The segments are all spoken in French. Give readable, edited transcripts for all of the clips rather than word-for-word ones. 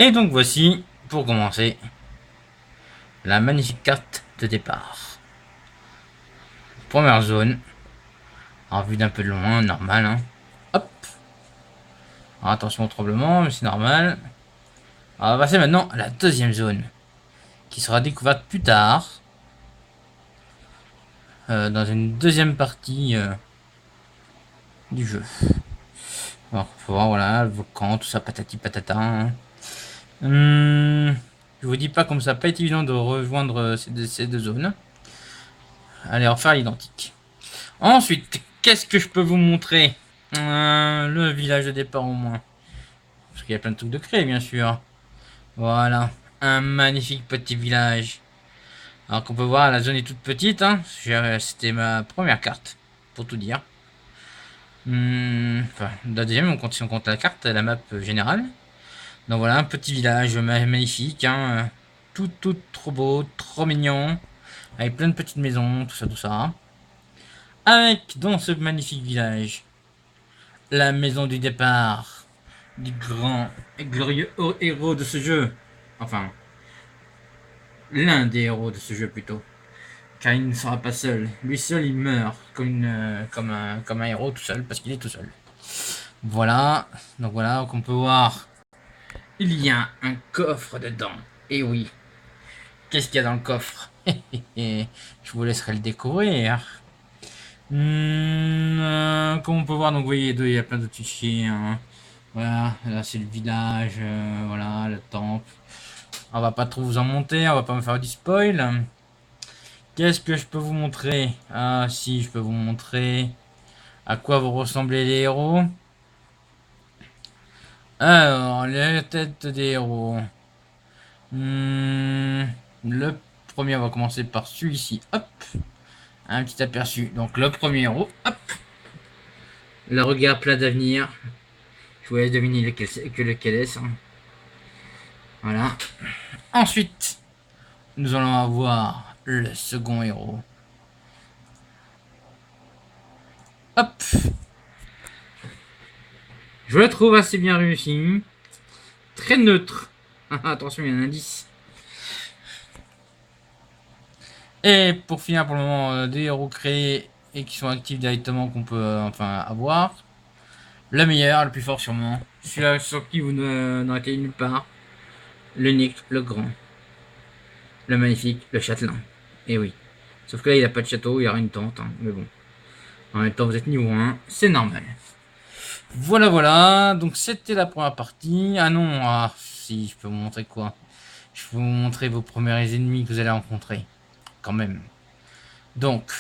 Et donc voici, pour commencer, la magnifique carte de départ. Première zone, en vue d'un peu de loin, normal. Hein. Hop. Alors, attention au tremblement, mais c'est normal. On va passer maintenant à la deuxième zone, qui sera découverte plus tard, dans une deuxième partie du jeu. Alors, faut voir, voilà, le volcan, tout ça, patati patata. Hein. Je vous dis pas comme ça, pas été évident de rejoindre ces deux zones. Allez, on va faire l'identique. Ensuite, qu'est-ce que je peux vous montrer? Le village de départ au moins. Parce qu'il y a plein de trucs de créer, bien sûr. Voilà, un magnifique petit village. Alors qu'on peut voir, la zone est toute petite. Hein. C'était ma première carte, pour tout dire. Enfin, la deuxième, si on compte la carte, la map générale. Donc voilà, un petit village magnifique. Hein. Tout trop beau, trop mignon. Avec plein de petites maisons, tout ça, tout ça. Avec, dans ce magnifique village, la maison du départ du grand et glorieux héros de ce jeu. Enfin, l'un des héros de ce jeu plutôt. Car il ne sera pas seul. Lui seul, il meurt comme un héros tout seul, parce qu'il est tout seul. Voilà. Donc voilà, comme on peut voir, il y a un coffre dedans. Et oui. Qu'est-ce qu'il y a dans le coffre? Je vous laisserai le découvrir. Comme on peut voir, donc vous voyez, il y a plein de fichiers. Hein. Voilà, là c'est le village, voilà, le temple. On va pas trop vous en monter, on va pas me faire du spoil. Qu'est-ce que je peux vous montrer? Ah si, je peux vous montrer à quoi vous ressemblez les héros. Alors, les têtes des héros. Le premier, on va commencer par celui-ci. Hop, un petit aperçu. Donc le premier héros, hop. Le regard plein d'avenir. Je vous laisse deviner lequel est. Hein. Voilà. Ensuite, nous allons avoir le second héros. Hop. Je le trouve assez bien réussi. Très neutre. Attention, il y a un indice. Et pour finir, pour le moment, des héros créés et qui sont actifs directement qu'on peut enfin avoir. Le meilleur, le plus fort sûrement. Celui-là sur qui vous n'arrêtez nulle part. L'unique, le grand. Le magnifique, le châtelain. Et oui. Sauf que là, il n'a pas de château, il y aura une tente. Hein, mais bon. En même temps, vous êtes niveau 1, c'est normal. Voilà, voilà. Donc, c'était la première partie. Ah non, ah, si, je peux vous montrer quoi? Je peux vous montrer vos premiers ennemis que vous allez rencontrer. Quand même. Donc,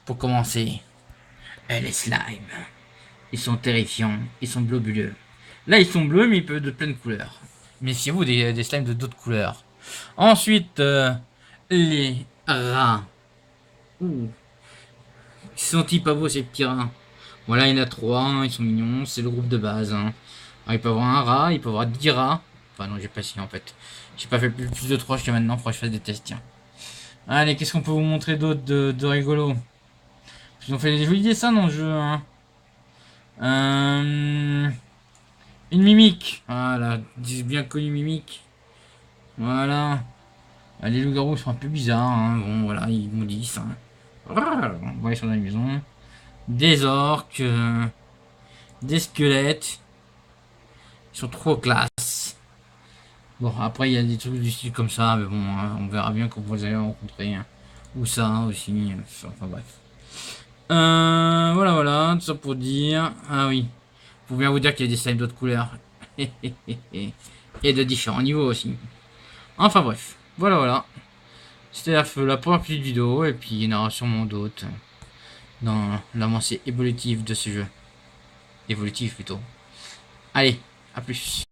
pour commencer, les slimes. Ils sont terrifiants, ils sont globuleux. Là, ils sont bleus, mais ils peuvent être de plein de couleurs. Méfiez-vous des slimes de d'autres couleurs. Ensuite, les rats. Ouh. Ils sont pas beaux ces petits rats. Voilà, il y en a 3, hein, ils sont mignons, c'est le groupe de base. Hein. Alors, il peut y avoir un rat, il peut y avoir 10 rats. Enfin non, j'ai pas essayé en fait. J'ai pas fait plus de 3 jusqu'à maintenant, faudrait que je fasse des tests, tiens. Allez, qu'est-ce qu'on peut vous montrer d'autre de rigolo? Ils ont fait des jolis dessins dans le jeu. Hein. Une mimique. Voilà, bien connu mimique. Voilà. Les loups-garous sont un peu bizarres. Hein. Bon, voilà, ils maudissent. Hein. Voilà, ils sont dans la maison. Des orques. Des squelettes. Ils sont trop classe. Bon, après, il y a des trucs du style comme ça. Mais bon, hein, on verra bien quand vous les allez rencontrer. Hein. Ou ça aussi. Enfin, bref. Voilà, voilà. Tout ça pour dire. Ah oui. Faut bien vous dire qu'il y a des slimes d'autres couleurs. Et de différents niveaux aussi. Enfin bref. Voilà, voilà. C'était la première petite vidéo. Et puis il y en aura sûrement d'autres. Dans l'avancée évolutive de ce jeu. Évolutive plutôt. Allez, à plus.